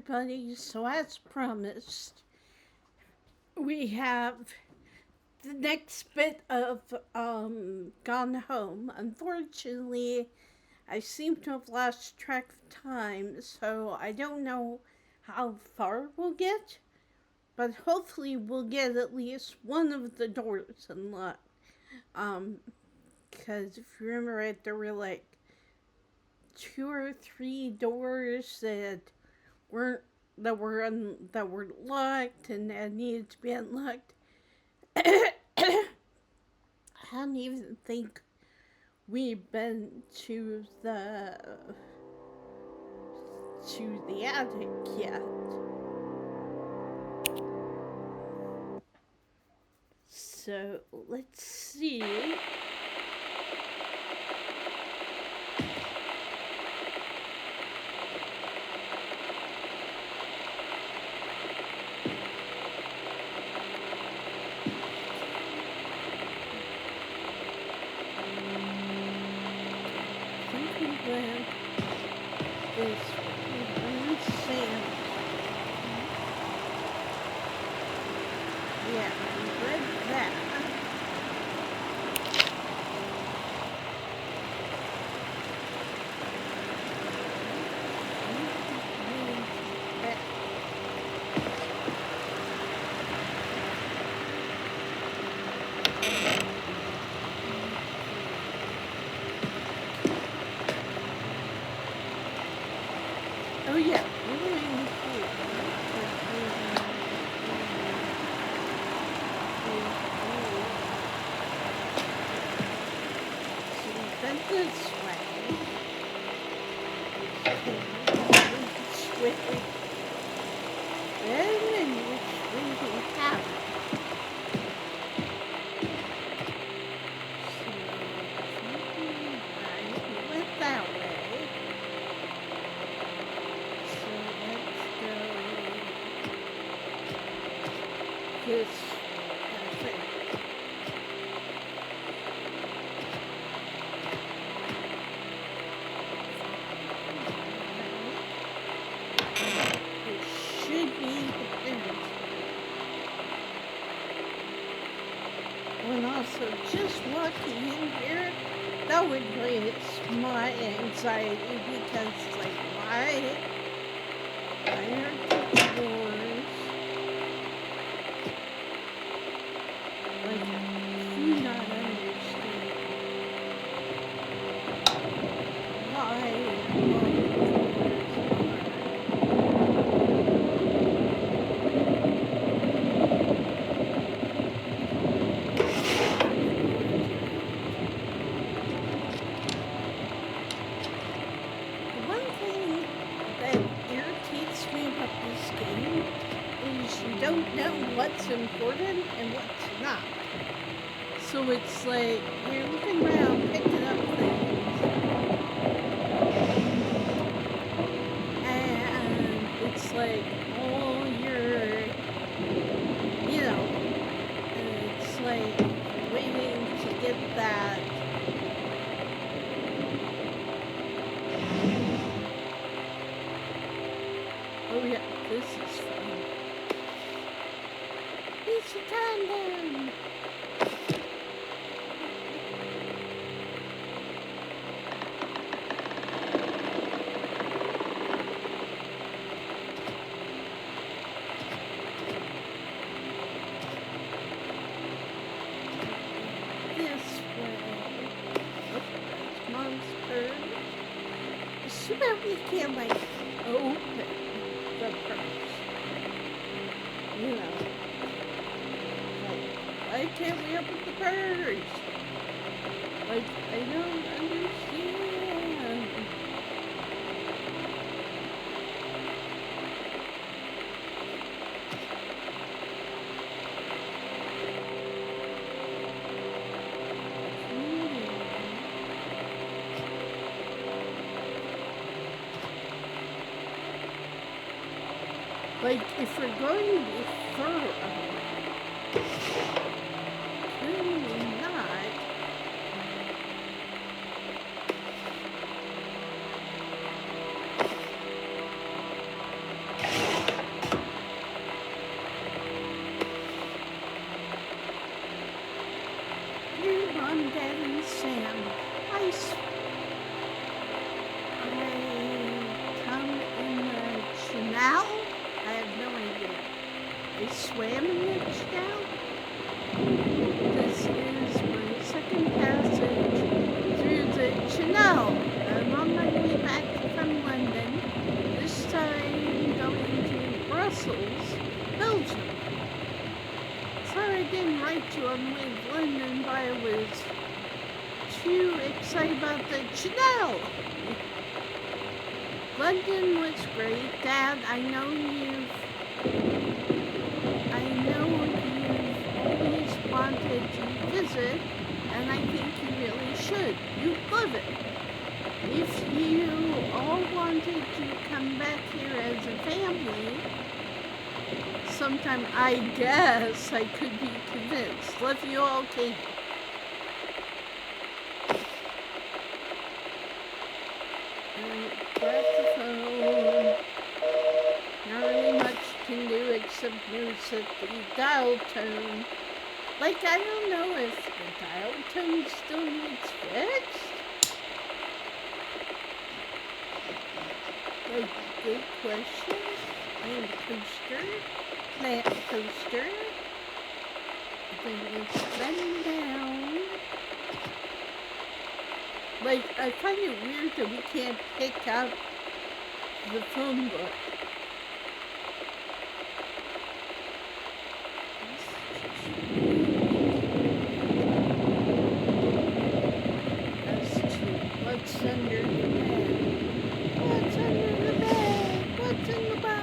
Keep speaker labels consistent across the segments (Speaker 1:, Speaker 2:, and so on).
Speaker 1: everybody. So, as promised, we have the next bit of Gone Home. Unfortunately, I seem to have lost track of time, so I don't know how far we'll get, but hopefully, we'll get at least one of the doors unlocked. Because if you remember right, there were like 2 or 3 doors weren't that were locked and that needed to be unlocked. I don't even think we've been to the attic yet. So let's see. Oh yeah, this way. Then which way we have it. This thing. It should be the parents. And also, just walking in here, that would raise my anxiety because, like, why are the doors? Like, I do not understand why all the one thing that irritates me about this game is you don't know what's important and what's not. So it's like you're looking around, picking up things, and it's like all and it's like waiting to get that. Oh yeah, this is fun. It's a tandem! This way. Oh, that's monsters. So that we can, like, open the purse. You know. Like, why can't we open the purse? Like, I don't understand. Like, if we're going to be thorough, can we not Dad and Sam. I come in the canal. I have no idea. I swam in the canal. This is my second passage through the canal. I'm on my way back from London. This time going to Brussels, Belgium. Sorry I didn't write you on the way to London, but I was too excited about the canal. London was great. Dad, I know you've always wanted to visit, and I think you really should. You'd love it. If you all wanted to come back here as a family, sometime I guess I could be convinced. Love you all, Katie. Grab the phone. Not really much you can do except use the dial tone. Like, I don't know if the dial tone still needs fixed. Like, good question. And coaster. Plant coaster. Then let's bend down. Like, I find it weird that we can't pick up the phone book. As to what's under the bed. What's under the bed? What's in the box?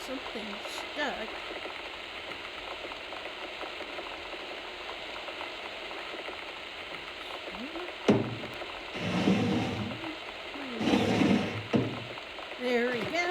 Speaker 1: Something stuck. There we go.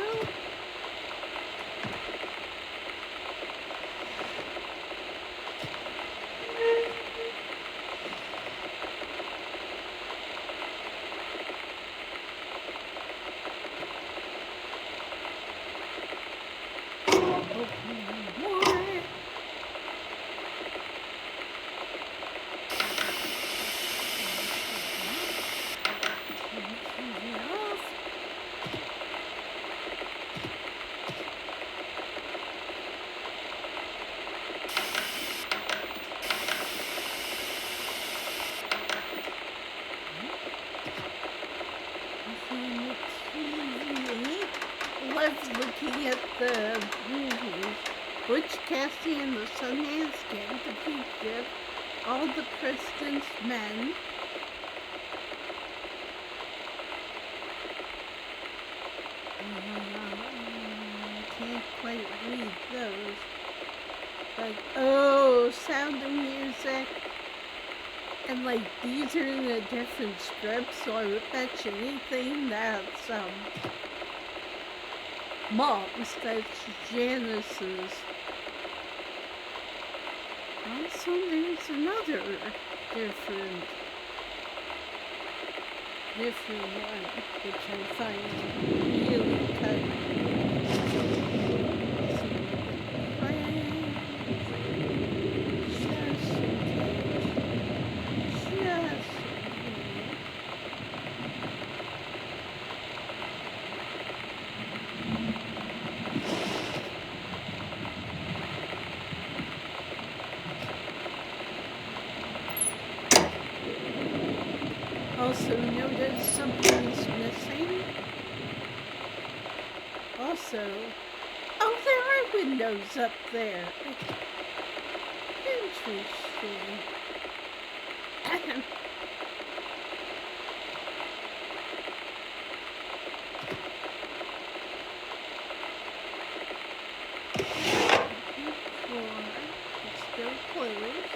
Speaker 1: Love looking at the movies. Butch Cassidy and the Sundance Kid, The Fugitive, All the President's Men. Can't quite read those. But, oh, Sound of Music. And, like, these are in a different script, so I would bet you anything that's, Mom's, that's Janice's. Also, there's another different one, which I find really cutting. Also notice something's missing. Also, oh, there are windows up there. Interesting. It's still closed.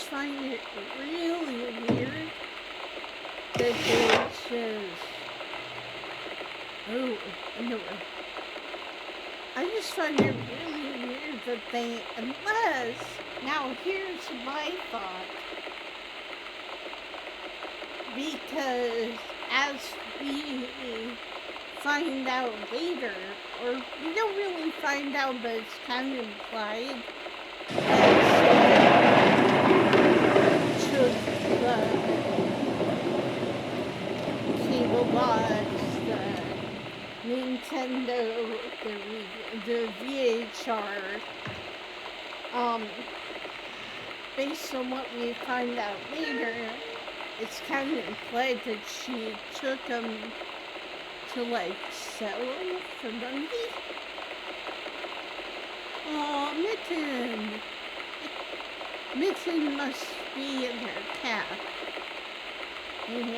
Speaker 1: just find it really weird that they just, oh, no, I just find it really weird that they, unless, now here's my thought, because as we find out later, or we don't really find out, but it's kind of implied, that took the cable box, the Nintendo, the VHR, based on what we find out later, it's kind of implied that she took them to, like, sell them for money. Oh, Mitten! Mitten must be in her cat. And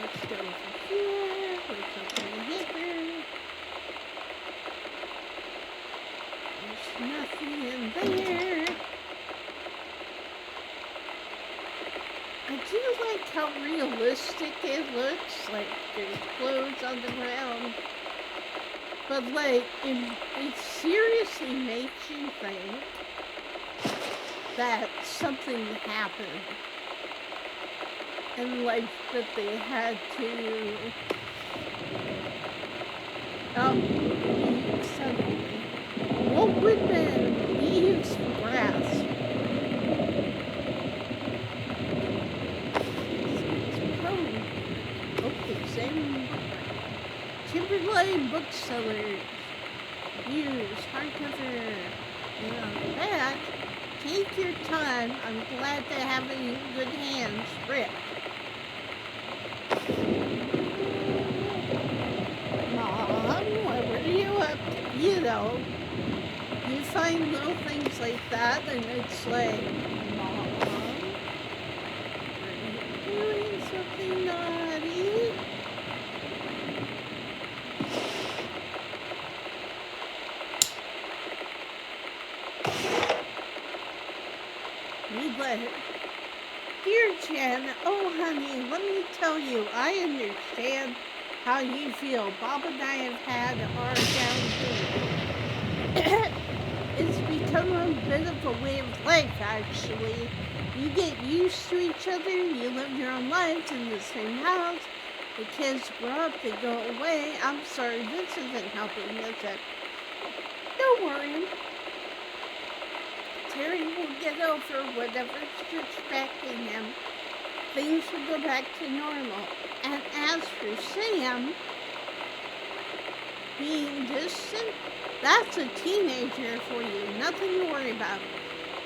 Speaker 1: let's go over here. Let's open here. There's nothing in there. I do like how realistic it looks, like there's clothes on the ground. But like, it seriously makes you think that something happened. And like, that they had to, suddenly, what would the leaves grass? Timberline Booksellers. Use hardcover. And on the back, take your time. I'm glad to have it in good hands. Rip. Mom, what were you up to? You know, you find little things like that, and it's like, Mom, are you doing something naughty? Dear Jen, oh honey, let me tell you, I understand how you feel. Bob and I have had our down here. It's become a bit of a way of life, actually. You get used to each other, you live your own lives in the same house. The kids grow up, they go away. I'm sorry, this isn't helping, is it? Don't worry. Terry will get over whatever's distracting him. Things will go back to normal. And as for Sam, being distant, that's a teenager for you. Nothing to worry about.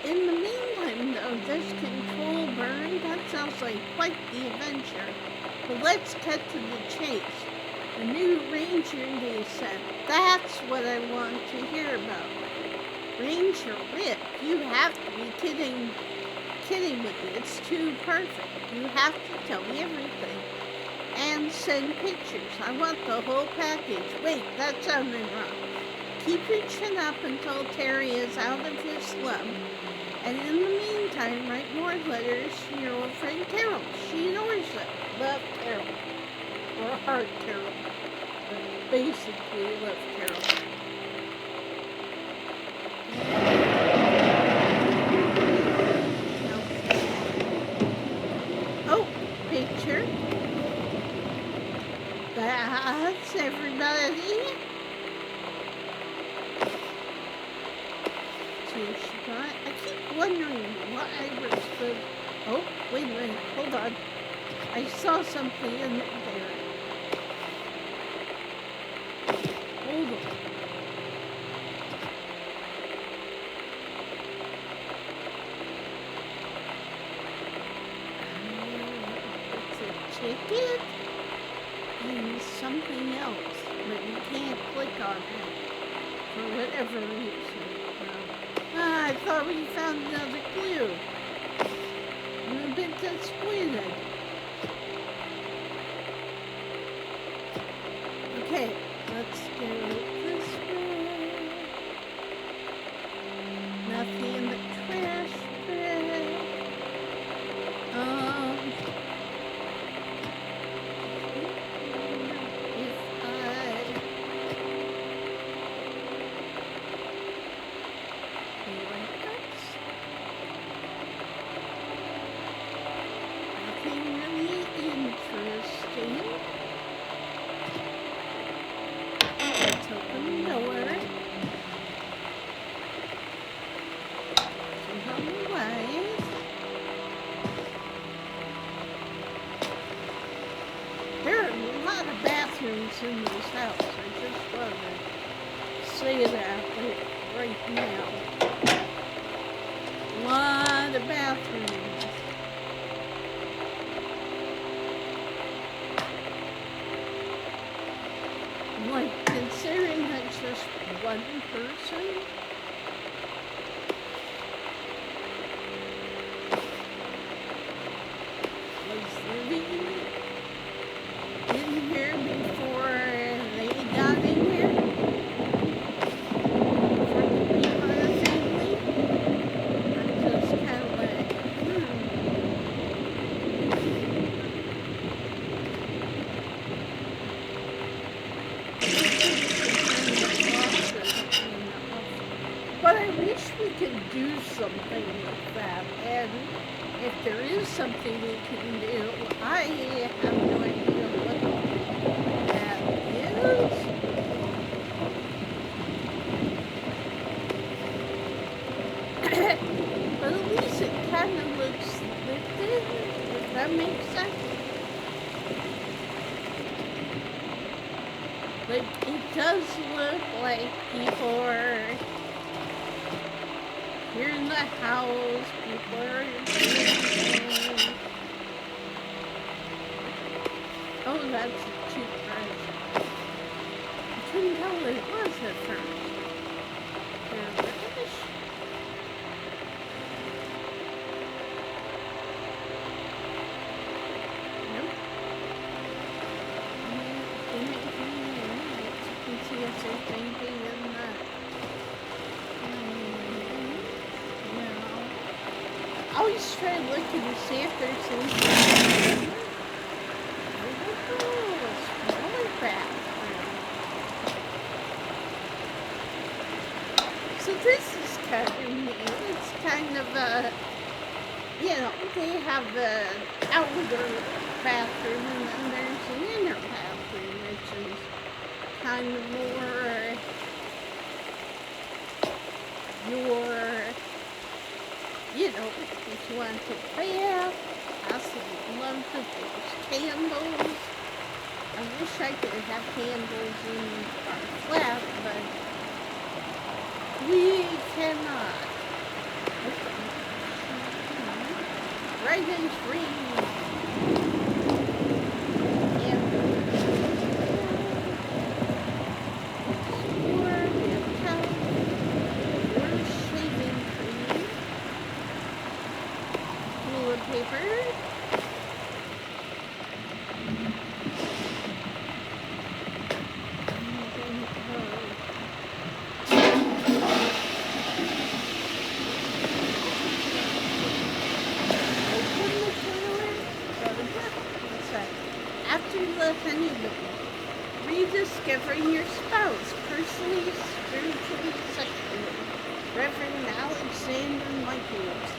Speaker 1: In the meantime, though, this control burn, that sounds like quite the adventure. But let's cut to the chase. The new ranger they sent. That's what I want to hear about. Ranger Rip, you have to be kidding me. It's too perfect. You have to tell me everything. And send pictures. I want the whole package. Wait, that sounded wrong. Keep your chin up until Terry is out of his slump. And in the meantime, write more letters to your old friend Carol. She adores them. Love Carol. Or heart Carol. But basically, love Carol. Oh, picture. That's everybody. I keep wondering what I was supposed. Oh, wait a minute. Hold on. I saw something in there. Hold on. It's a ticket and something else, but you can't click on it for whatever reason. I thought we found another clue. I'm a bit disappointed. Okay, let's go this way. Nothing in the trash bag. bathrooms in this house. I just want to say that right now. Lot of bathrooms. Like, considering that's just one person. Was living in here before they got in here. For the people in the family. I'm just kind of like, But I wish we could do something with that, and if there is something we can do, I have no idea what that is. But at least it kind of looks lifted, if that makes sense. Like, it does look like people are here in the house, people are doing. Oh, that's a toothbrush. I couldn't tell what it was at first. Hairbrush. Nope. You can see if there's anything in that. I always try looking to see if there's anything. Oh, a smaller bathroom. So this is kind of neat. It's kind of a, they have the outer bathroom and then there's an inner bathroom, which is kind of more your, if you want to take a bath. I also love that there's candles. I wish I could have candles in our flat, but we cannot. Right in free. After the honeymoon, rediscovering your spouse, personally, spiritually, sexually. Reverend Alexander Michaels.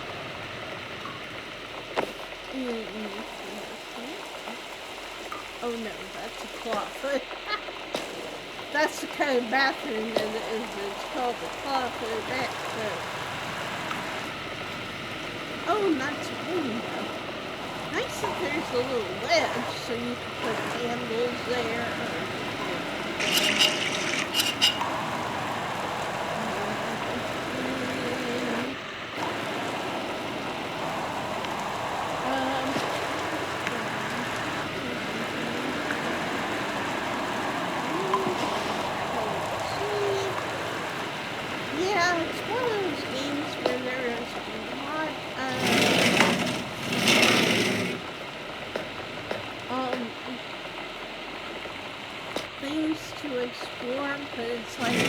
Speaker 1: Oh no, that's a closet. That's the kind of bathroom that is. It's called the closet. Oh, that's a window. Nice that there's a little ledge so you can put candles there. Yeah, it's one of those games where there is a lot things to explore, but it's like,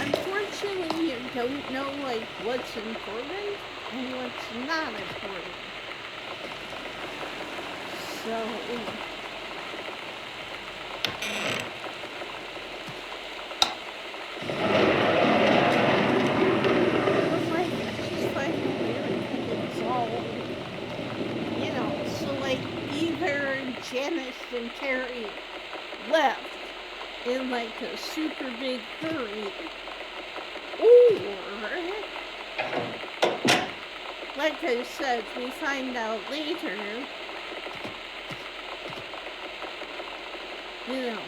Speaker 1: unfortunately, you don't know like what's important and what's not important. So either Janice and Terry left in like a super big hurry, or, like I said, we find out later, you know,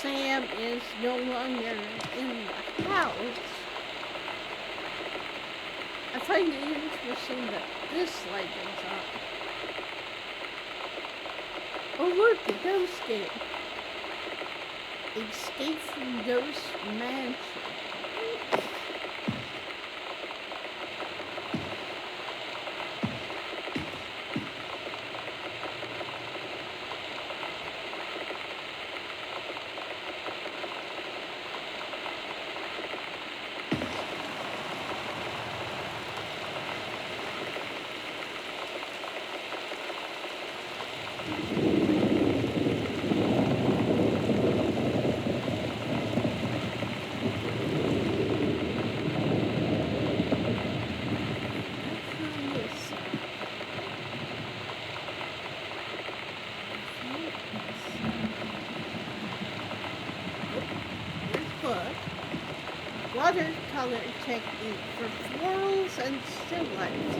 Speaker 1: Sam is no longer in the house, I find it interesting that this light is on. Oh look, the ghost game. Escape from Ghost Mansion. Watercolor technique for florals and still lifes.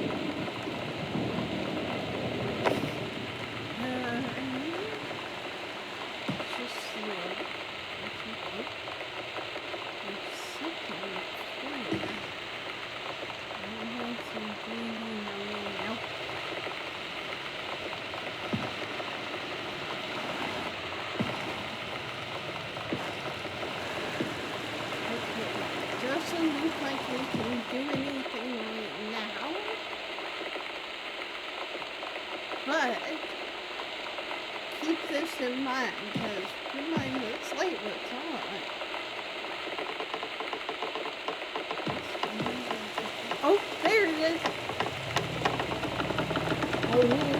Speaker 1: Just look. There's something clear. Doesn't look like we can do anything right now, but keep this in mind because remind us late what's on. Oh, there it is. Oh.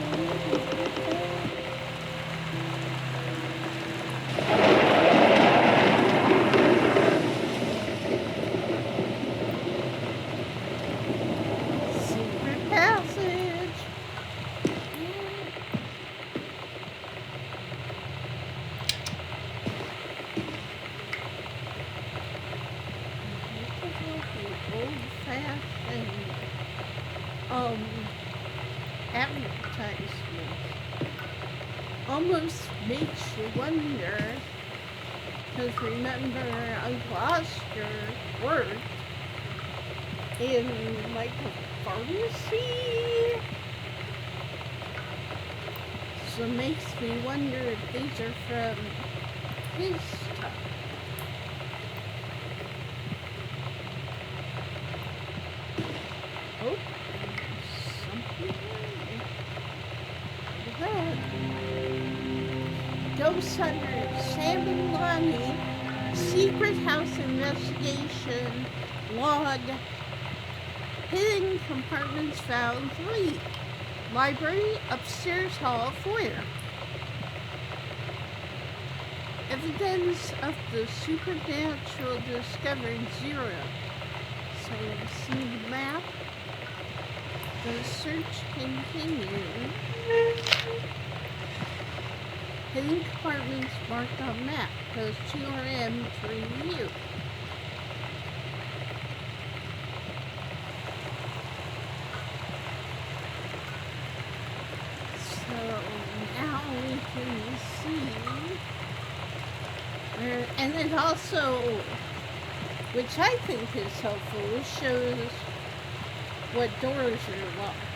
Speaker 1: Advertisement almost makes you wonder, because remember Uncle Oscar worked in like a pharmacy, so it makes me wonder if these are from his time. Oh, something there. Ghost Hunter Sam and Lonnie Secret House Investigation Log. Hidden compartments found 3. Library, upstairs hall, foyer. Evidence of the supernatural discovered 0. So see the map. The search continues. Hidden compartments marked on map. Post 2RM to review. So now we can see. And it also, which I think is helpful, it shows what doors are locked.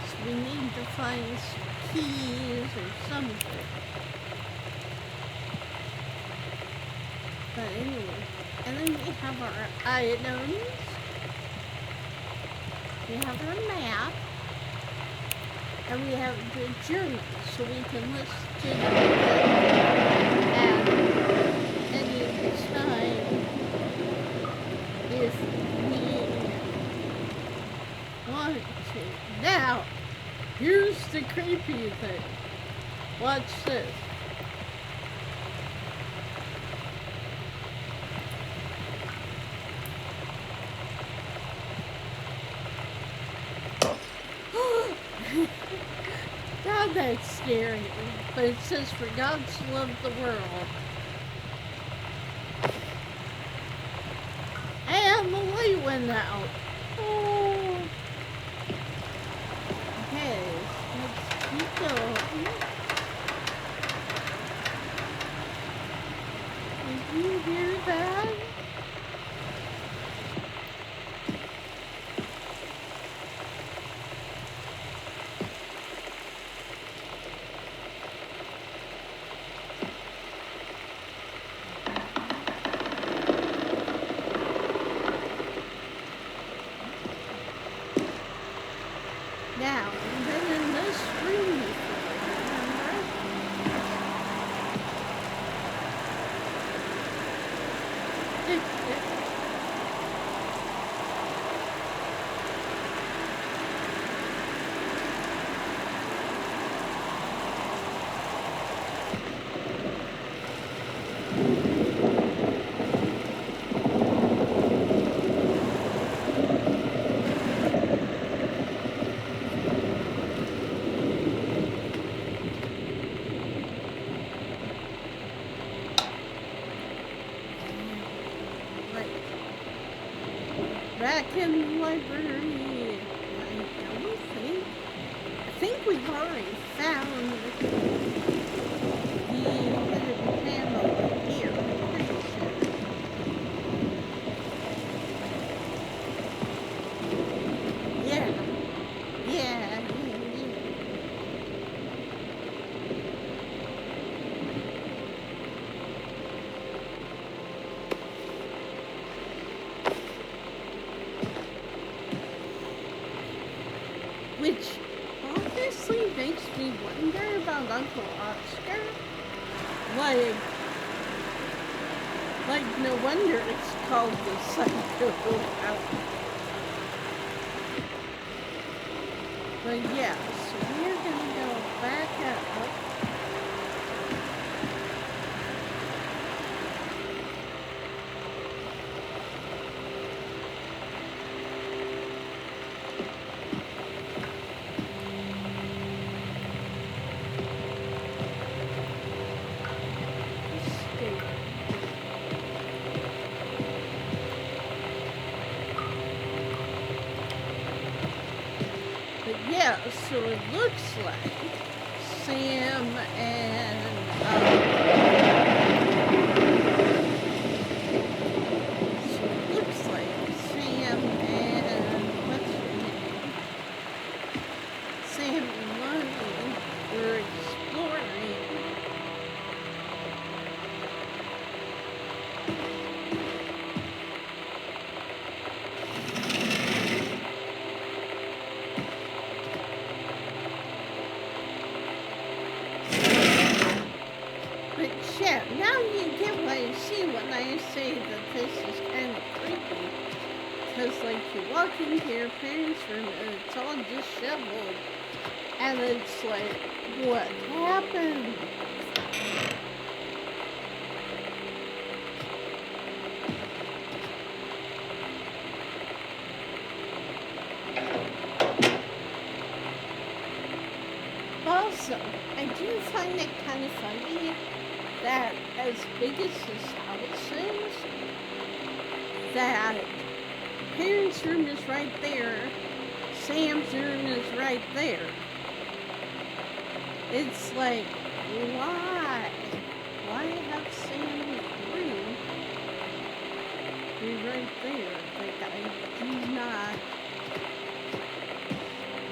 Speaker 1: So we need to find some keys or something. But anyway, and then we have our items. We have our map. And we have the journal, so we can listen to them at any time if we want to. Now, here's the creepy thing. Watch this. God, that's scary. But it says, for God so loved the world. And the light went out. Oh. Okay, let's keep going. back in the library. I think we've already found the hidden panel here. Pretty sure. Yeah. Yeah. Which honestly makes me wonder about Uncle Oscar. Like, no wonder it's called the Psycho House. But yeah, so we're gonna go back up. But yeah, so it looks like Sam and so it looks like Sam and what's her name? Sam and Lonnie were exploring. But yeah, now you get what I see when I say that this is kind of creepy. Because, like, you walk into your parents' room and it's all disheveled. And it's like, what happened? Also, I do find it kind of funny that as big as his house is, that parents' room is right there, Sam's room is right there. It's like, why? Why have Sam's room be right there? Like, I do not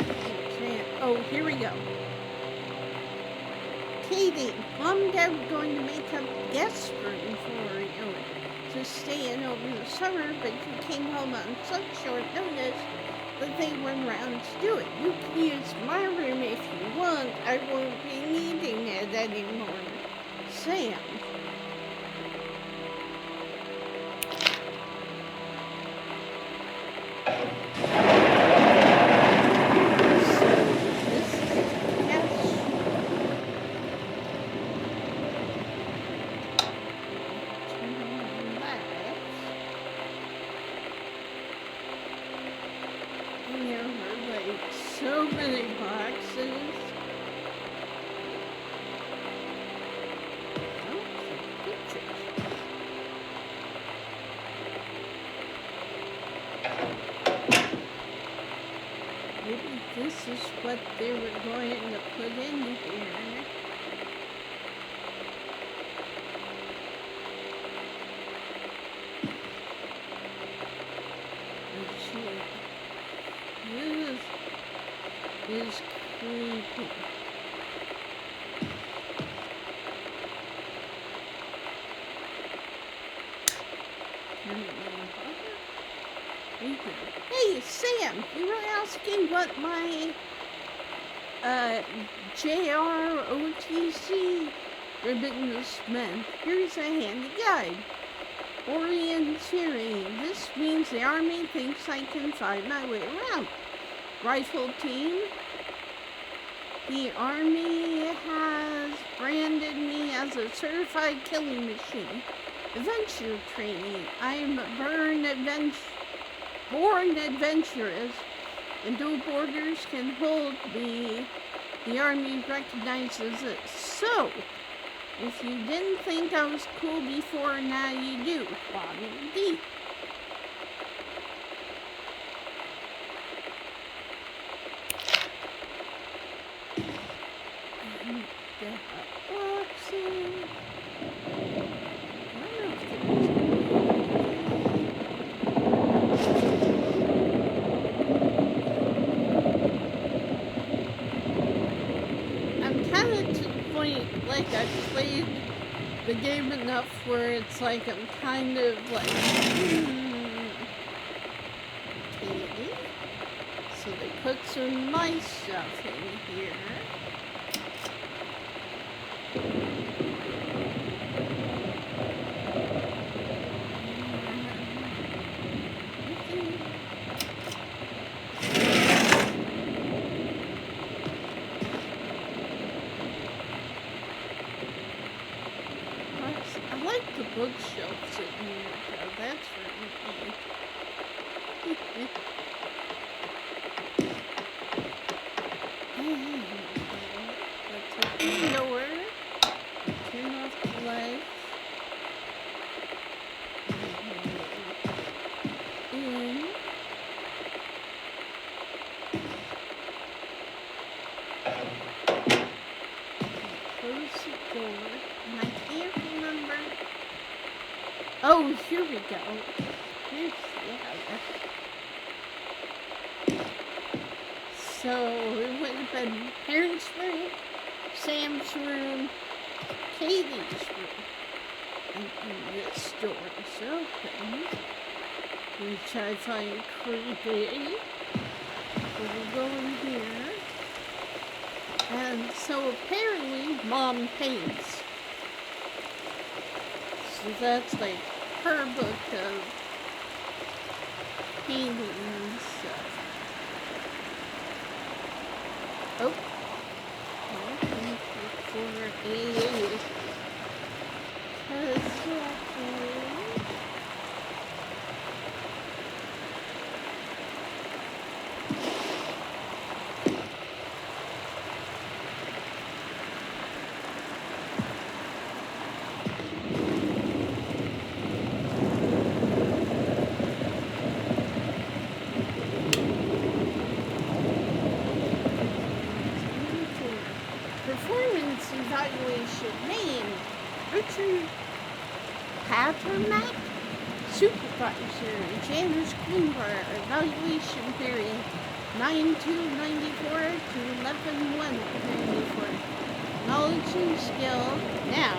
Speaker 1: understand. Oh, here we go. Katie, Mom and Dad were going to make up a guest room for you to stay in over the summer, but you came home on such short notice that they weren't around to do it. You can use my room if you want. I won't be needing it anymore. Sam. So many boxes. Oh, some pictures. Maybe this is what they were going to put in here. This is creepy. Hey, Sam, you were asking what my JROTC ribbons meant. Here's a handy guide. Orienteering. This means the Army thinks I can find my way around. Rifle team. The Army has branded me as a certified killing machine. Adventure training. I'm born adventurous, and no borders can hold me. The Army recognizes it. So, if you didn't think I was cool before, now you do. Quality D. got it to the point, like, I played the game enough where it's like I'm kind of like, okay. So they put some nice stuff in here. I like the bookshelves in here, though. That's really neat. Let's open the door. Turn off the light. In. Close the door. And I can't remember. Oh, here we go. Here's the other. So it would have been parents' room, Sam's room, Katie's room. And this door is open, which I find creepy. We'll go in here. And so apparently Mom paints. So that's like her book of painting and stuff. Oh. For a performance evaluation name Richard Patermack, supervisor Janice Greenbrier, evaluation period 9/2/94 to 11/1/94. Knowledge and skill. Now,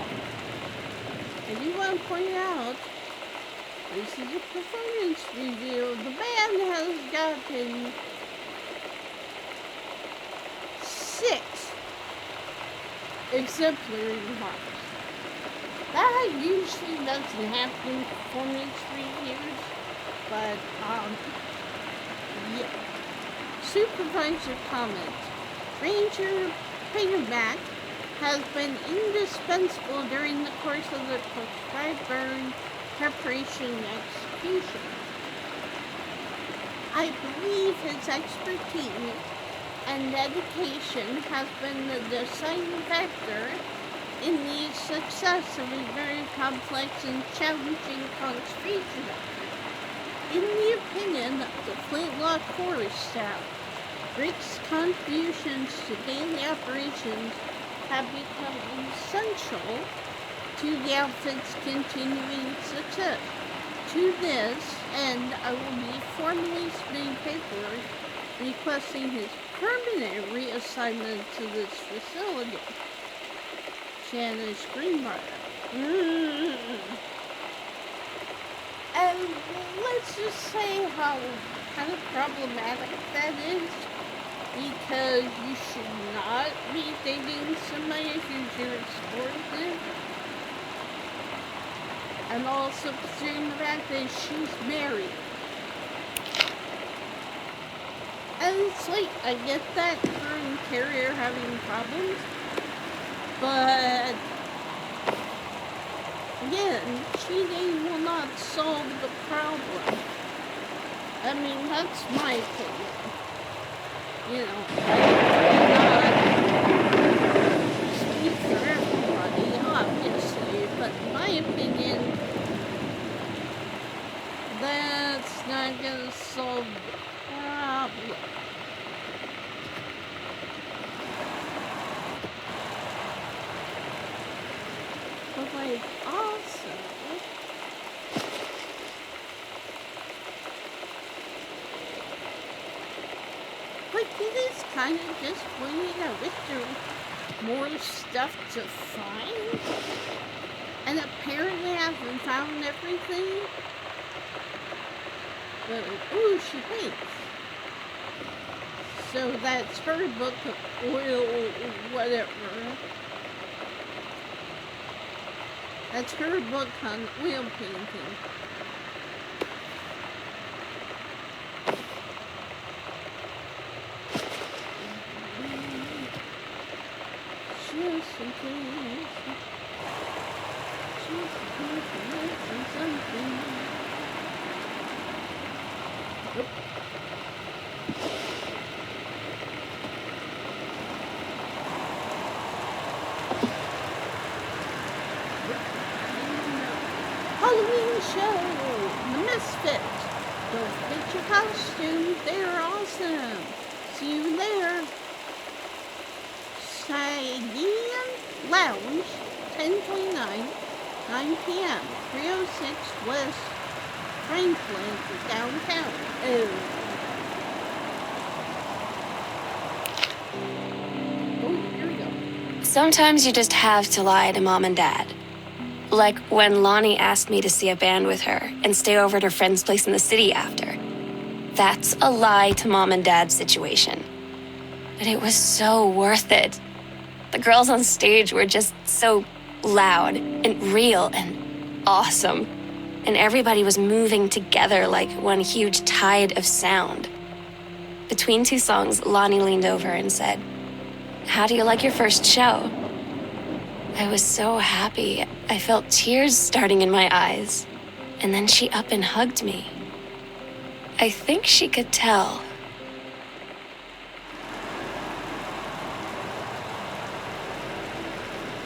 Speaker 1: I do want to point out this is a performance review. The band has gotten 6 exemplary marks. That usually doesn't happen in performance reviews, but yeah. Supervisor comment. Ranger Patermack has been indispensable during the course of the prescribed burn preparation and execution. I believe his expertise and dedication has been the deciding factor in the success of a very complex and challenging concentration effort. In the opinion of the Flintlock Forest staff, Rick's contributions to daily operations have become essential to the outfit's continuing success. To this end, I will be formally submitting paperwork requesting his permanent reassignment to this facility. Janice Greenbrier. And let's just say how kind of problematic that is, because you should not be dating somebody who's your subordinate. And also considering the fact that she's married. And it's like, I get that her and Carrie are having problems, but again, cheating will not solve the problem. I mean, that's my opinion. You know, I cannot speak for everybody, obviously, but in my opinion, that's not gonna solve the problem. But like, also, like, it is kind of disappointing that Victor more stuff to find. And apparently I haven't found everything. But, ooh, she paints. So that's her book of oil, whatever. That's her book on oil painting. Just in case. Just in case something. Oop. Halloween show, The Misfit. Don't forget your costume, they're awesome. See you there. Sagan Lounge, 1029, 9 p.m., 306 West Franklin, downtown. Oh, here we go.
Speaker 2: Sometimes you just have to lie to mom and dad. Like when Lonnie asked me to see a band with her and stay over at her friend's place in the city after. That's a lie to mom and dad situation. But it was so worth it. The girls on stage were just so loud and real and awesome. And everybody was moving together like one huge tide of sound. Between two songs, Lonnie leaned over and said, "How do you like your first show?" I was so happy. I felt tears starting in my eyes. And then she up and hugged me. I think she could tell.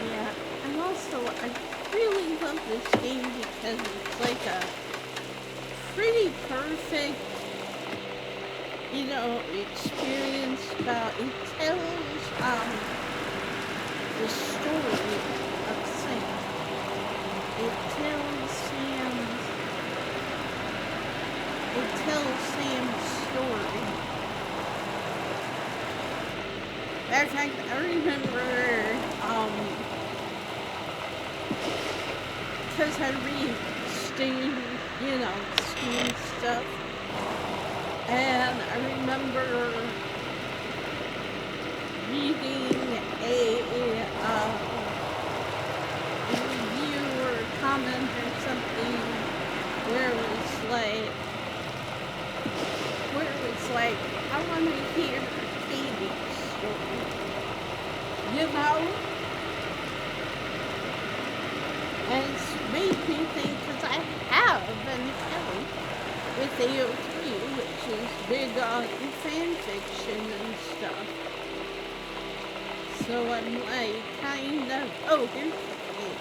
Speaker 1: Yeah, and also I really love this game because it's like a pretty perfect, experience about, it tells, the story of Sam. It tells Sam's story. Matter of fact, I remember, because I read Steam, Steam stuff, and I remember reading a review or comment or something where it was like, I want to hear Katie's story, and it's made me think, because I have an account with AO3, which is big on fan fiction and stuff. So I'm like, kind of, oh, here's the thing.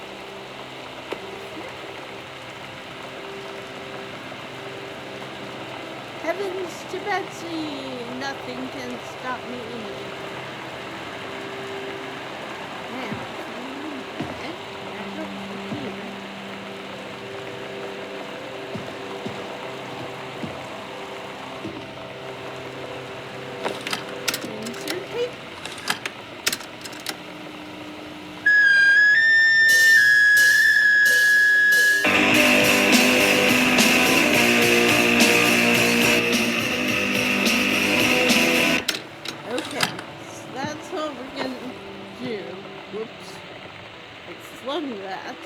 Speaker 1: Heavens to Betsy, nothing can stop me. Now, insert tape. That.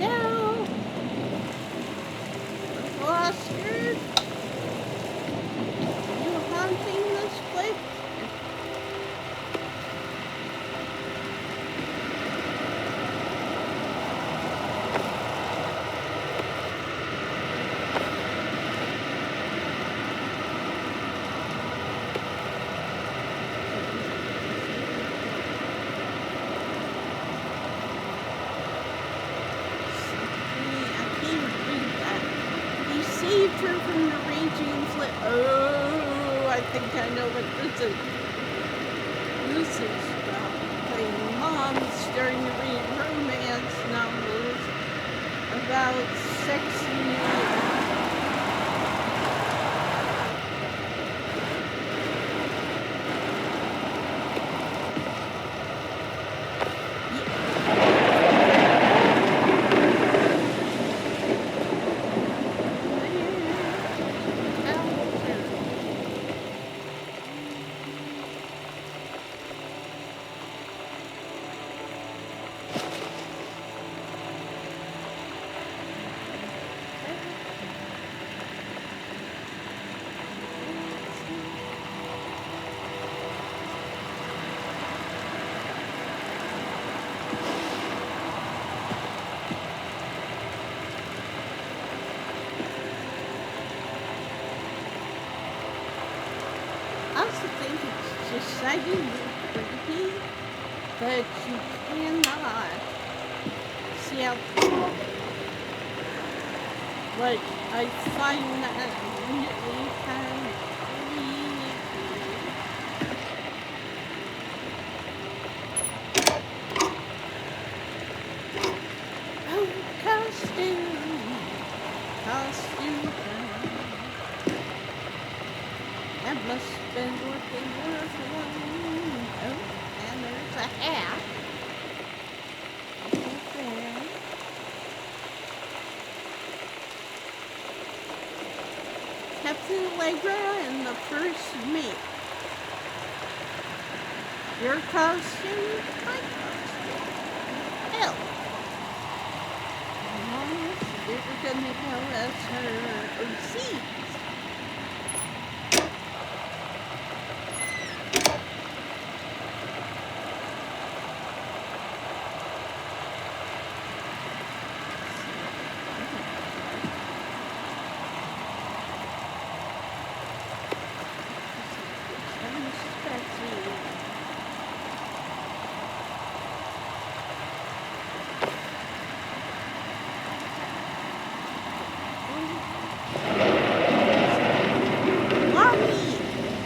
Speaker 1: No, Oscar, you haunting this place? Saved her from the raging flame. Oh, I think I know what this is. This is about playing moms during the exciting and creepy, but you cannot see out the wall. Like, I find that really kind of creepy. Oh, costume time. That must have been what they were for one. Oh, and there's a hat. Right there. Captain Allegra and the first mate. Your costume, my costume. Hell. They were gonna tell us her OCs.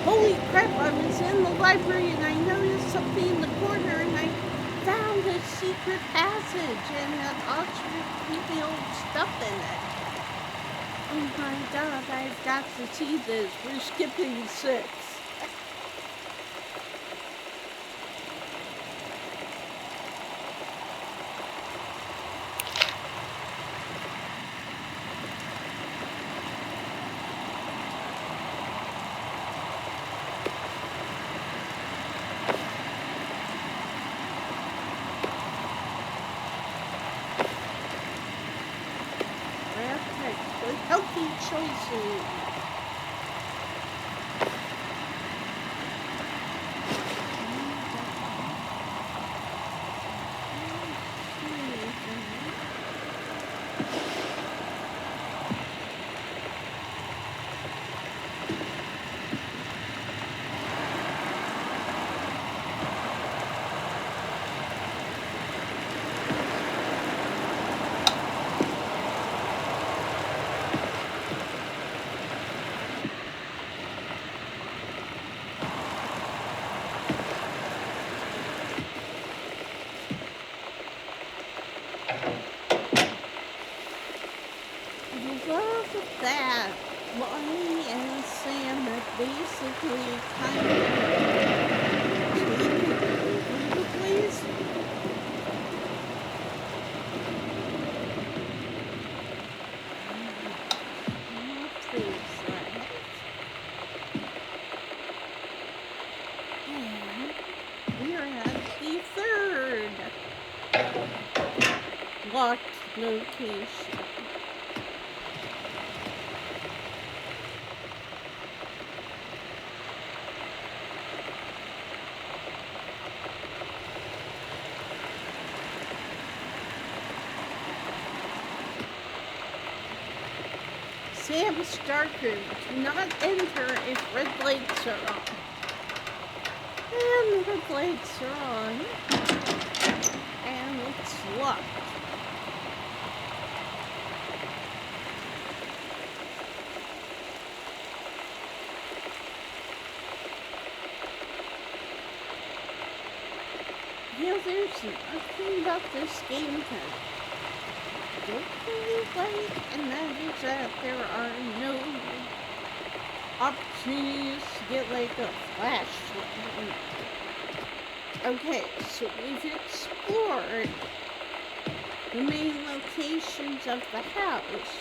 Speaker 1: Holy crap, I was in the library and I noticed something in the corner and I found a secret passage and had lots of creepy old stuff in it. Oh my god, I've got to see this. We're skipping 6. Healthy choices. That Lonnie and Sam are basically kind of taking over the place. And we're at the 3rd locked location. Sam's darkroom. Do not enter if red lights are on. And the red lights are on. And it's locked. Yeah, there's nothing about this game that don't really like, and that is that there are no opportunities to get like a flashlight. Okay, so we've explored the main locations of the house.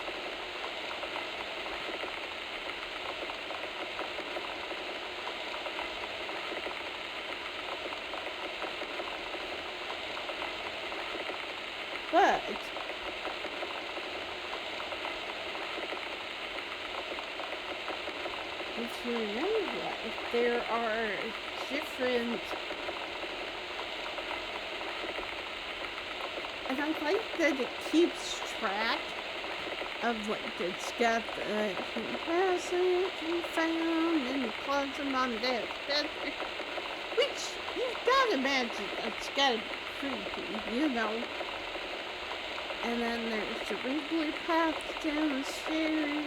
Speaker 1: But if you remember, there are different, and I like that it keeps track of, like, it's got the hidden passage you found in the closet on Dad's bedroom. Which you've got to imagine that's got to be creepy, you know. And then there's the regular path down the stairs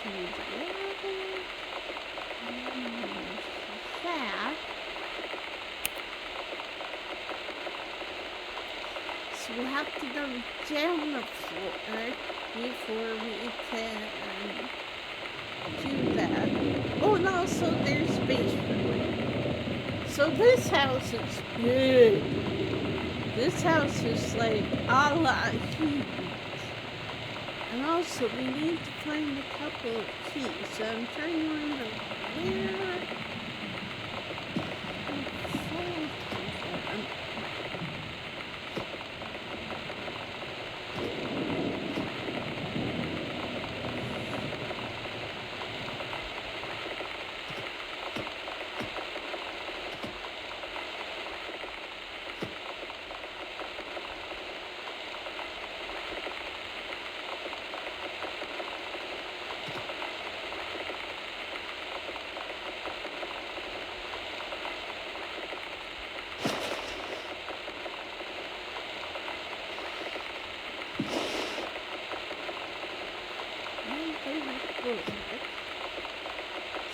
Speaker 1: to the attic. And then there's that. So we have to go down the floor before we can do that. Oh, and also there's basement. So this house is big. This house is like a la huge. And also we need to find a couple of keys. So I'm trying to remember where.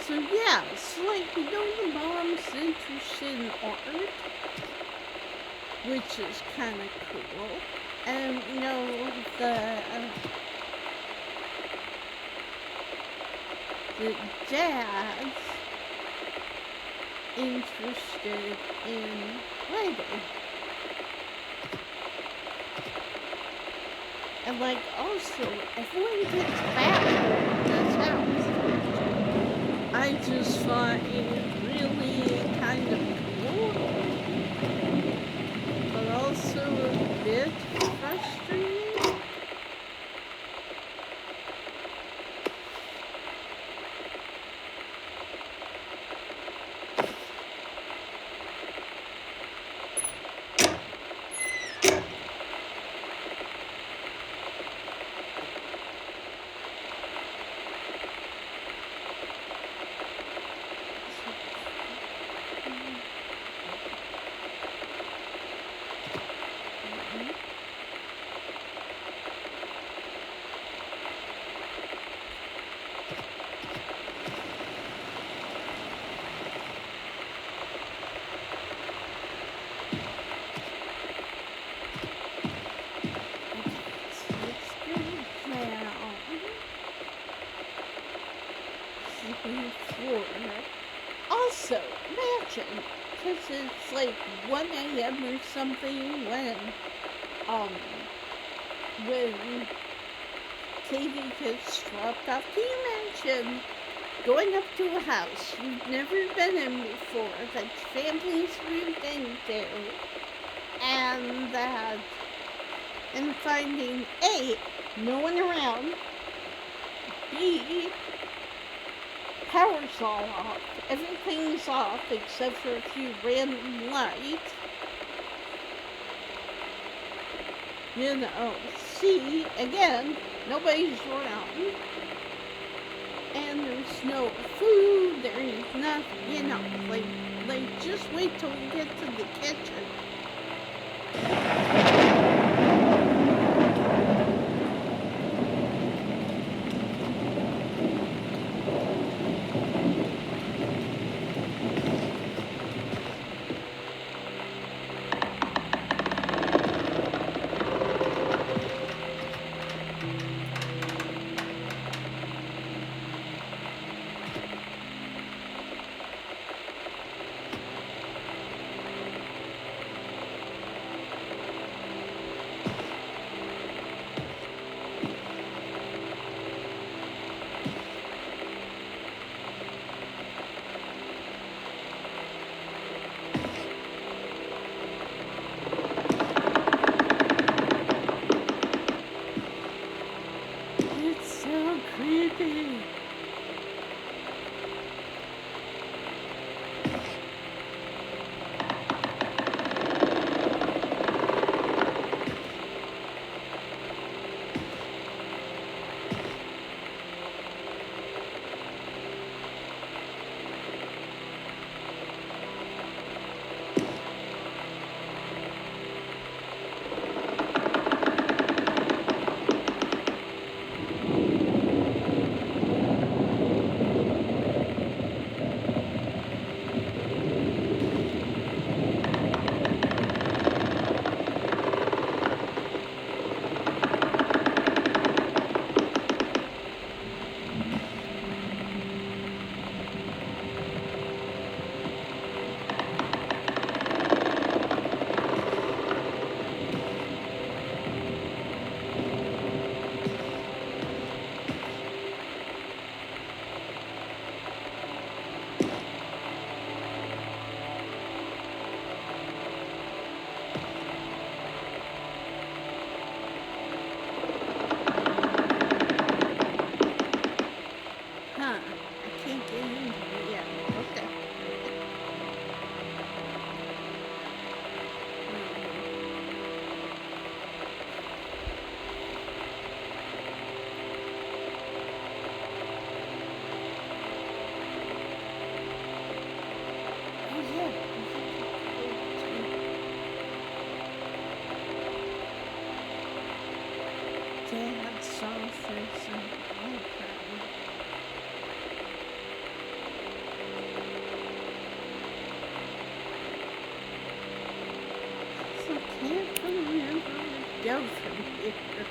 Speaker 1: So yeah, it's like, you know, the mom's interested in art, which is kind of cool. And, you know, the dad's interested in writing. And, like, also, everyone gets back in this house. I just find it really kind of cool, but also a bit frustrating. Also, imagine, because it's like 1 a.m. or something when Katie gets dropped off. Can you imagine going up to a house you've never been in before, that family's moved into, and finding A, no one around, B, power's all off, everything's off except for a few random lights, you know, C, again, nobody's around, and there's no food, there's nothing, you know, like just wait till we get to the kitchen. dad's office and library. So can't remember where to go from here.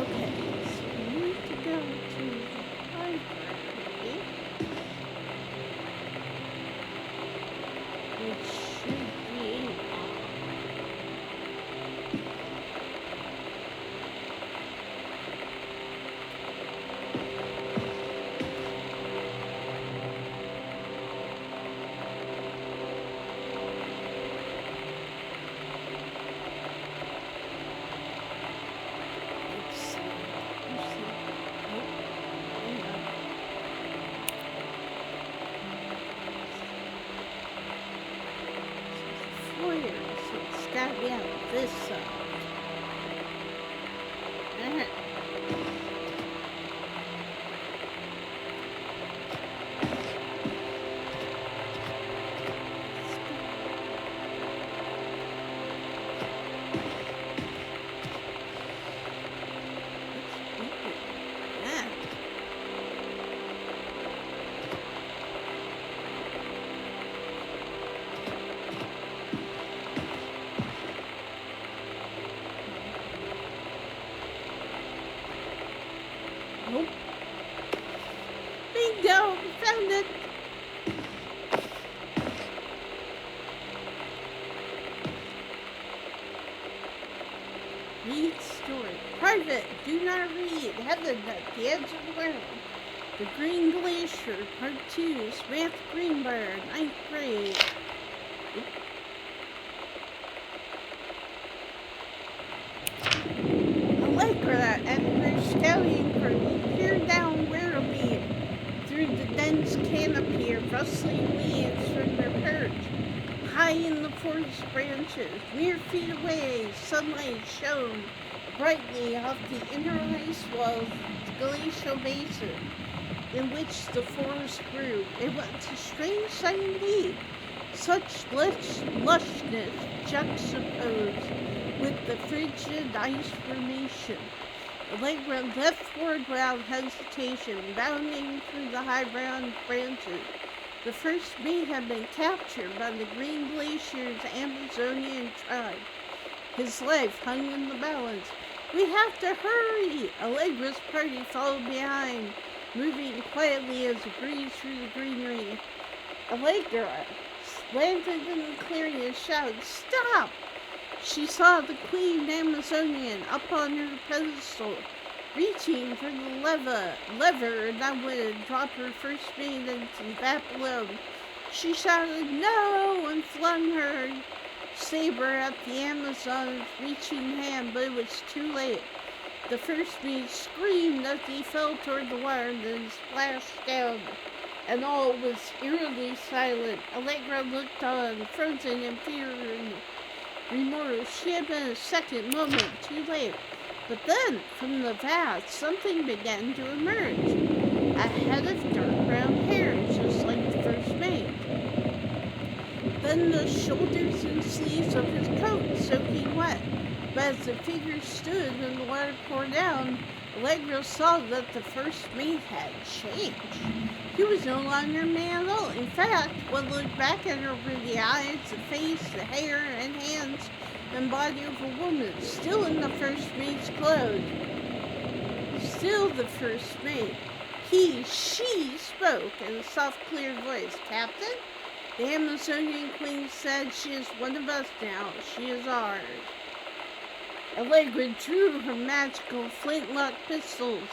Speaker 1: Okay, so we need to go to the library, which should be let's see. Oh, hang on. Foyer, so it's gotta be on this side. Alright. Yeah. Oh. Bingo! Found it! Read story. Private. Do not read. Heaven at the edge of the world. The Green Glacier, Part 2. Samantha Greenberg, 9th grade. Allegra and her scouting party peered down warily through the dense canopy of rustling leaves from their perch. High in the forest branches, mere feet away, sunlight shone brightly off the inner ice walls of the glacial basin in which the forest grew. It was a strange sight indeed. Such lushness juxtaposed with the frigid ice formation. Allegra left forward without hesitation, bounding through the high-brown branches. The first mate had been captured by the Green Glacier's Amazonian tribe. His life hung in the balance. We have to hurry! Allegra's party followed behind, moving quietly as it breezed through the greenery. Allegra landed in the clearing and shouted, "Stop!" She saw the Queen Amazonian up on her pedestal, reaching for the lever that would drop her first mate into the vat below. She shouted, "No!" and flung her saber at the Amazon's reaching hand, but it was too late. The first mate screamed as he fell toward the water, then splashed down, and all was eerily silent. Allegra looked on, frozen in fear and remorse. She had been a second moment too late. But then, from the vat, something began to emerge. A head of dark brown hair, just like the first mate. Then the shoulders and sleeves of his coat soaking wet. But as the figure stood and the water poured down, Allegra saw that the first mate had changed. He was no longer a man at all. In fact, one looked back at her over the eyes, the face, the hair, and hands and body of a woman, still in the first mate's clothes. Still the first mate. She spoke in a soft, clear voice. "Captain?" The Amazonian queen said, "She is one of us now. She is ours." Allegra drew her magical flintlock pistols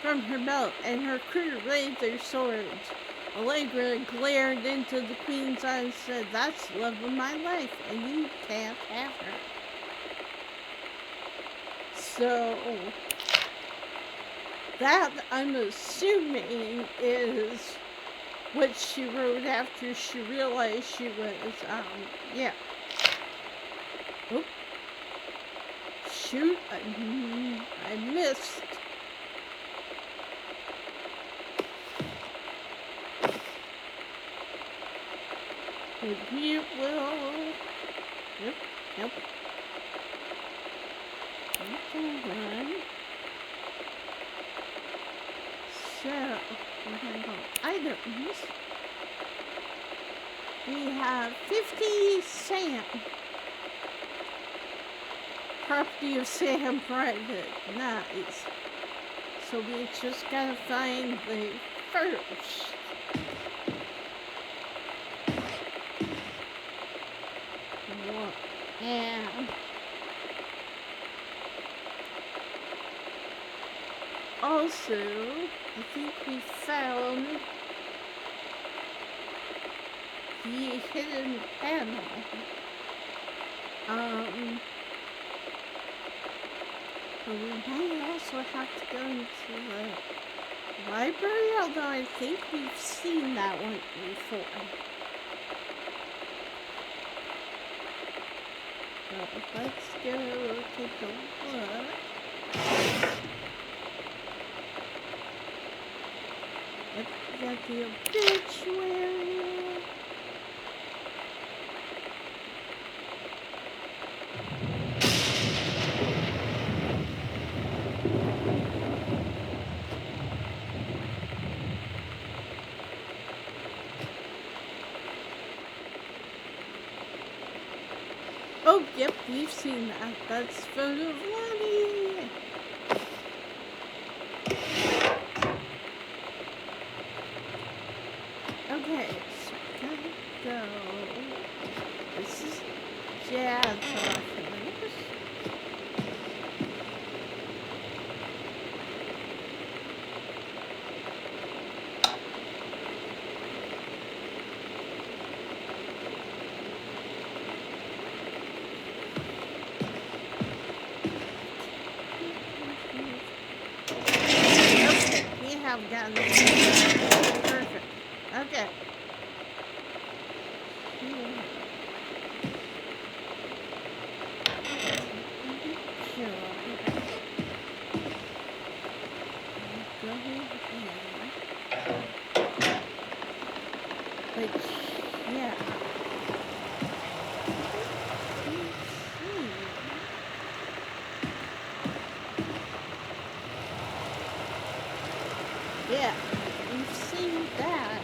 Speaker 1: from her belt, and her crew raised their swords. Allegra glared into the queen's eyes and said, "That's the love of my life, and you can't have her." So, that, I'm assuming, is what she wrote after she realized she was, yeah. Oop. Shoot, I I missed. But we will. Yep, yep. Run. So, we have items. We have 50 Sam. Property of Sam Private. Nice. So we just gotta find the first. One. And also, I think we found the hidden panel. But we might also have to go into the library, although I think we've seen that one before. But let's go take a look. Yep, we got the obituary. Oh, yep, we've seen that. That's photo of Lonnie. Okay, so we gotta go. This is Jad's office. Okay, we have gotten it. Perfect. Okay. But yeah. Yeah, we've seen that.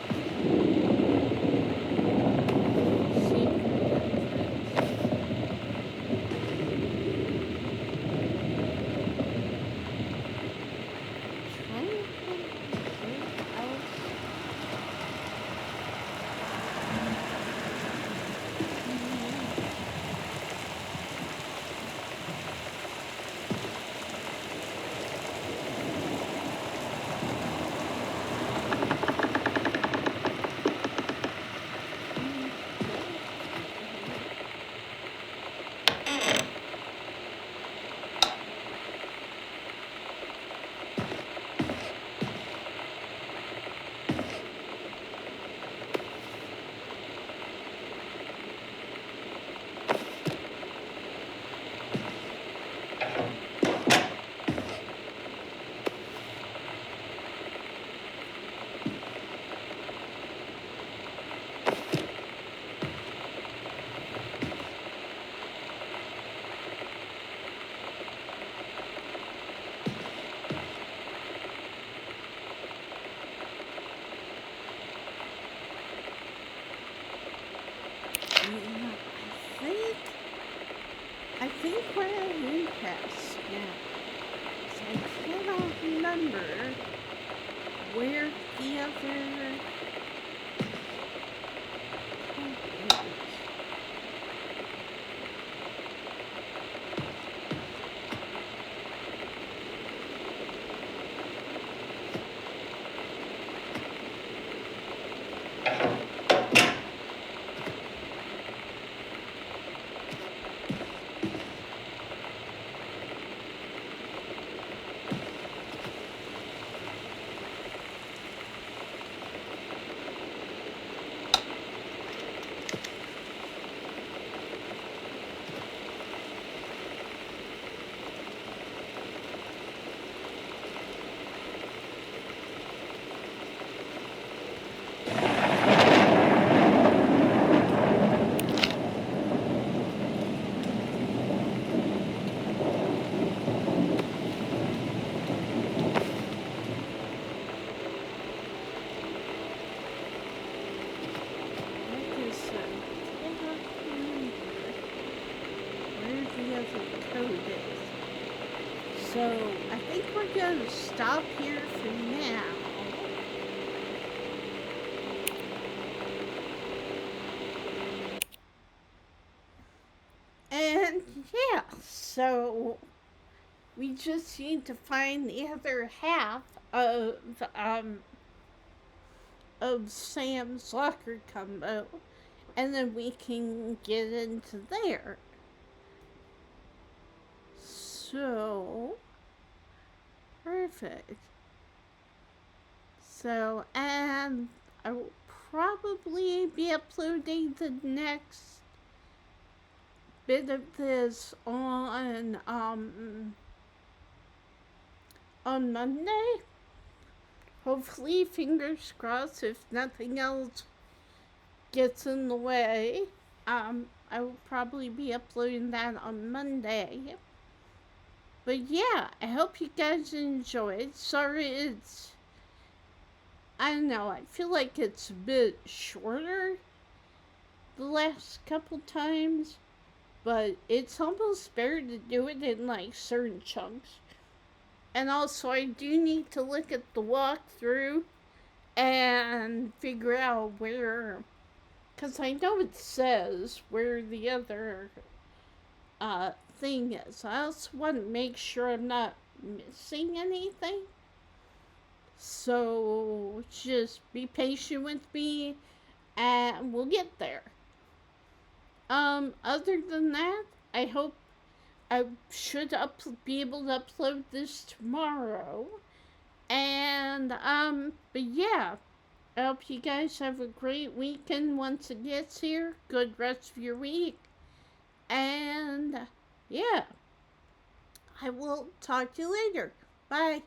Speaker 1: I think we're at an impasse now. So I cannot remember where the other... doesn't code it. So I think we're going to stop here for now. And yeah, so we just need to find the other half of Sam's locker combo, and then we can get into there. So perfect. So, and I will probably be uploading the next bit of this on Monday. Hopefully, fingers crossed, if nothing else gets in the way. I will probably be uploading that on Monday. But yeah, I hope you guys enjoyed. Sorry I don't know, I feel like it's a bit shorter the last couple times, but it's almost better to do it in like certain chunks. And also, I do need to look at the walkthrough and figure out where, because I know it says where the other thing is. I also want to make sure I'm not missing anything. So just be patient with me and we'll get there. Other than that, I hope I should be able to upload this tomorrow. And, but yeah, I hope you guys have a great weekend once it gets here. Good rest of your week. And, yeah, I will talk to you later. Bye.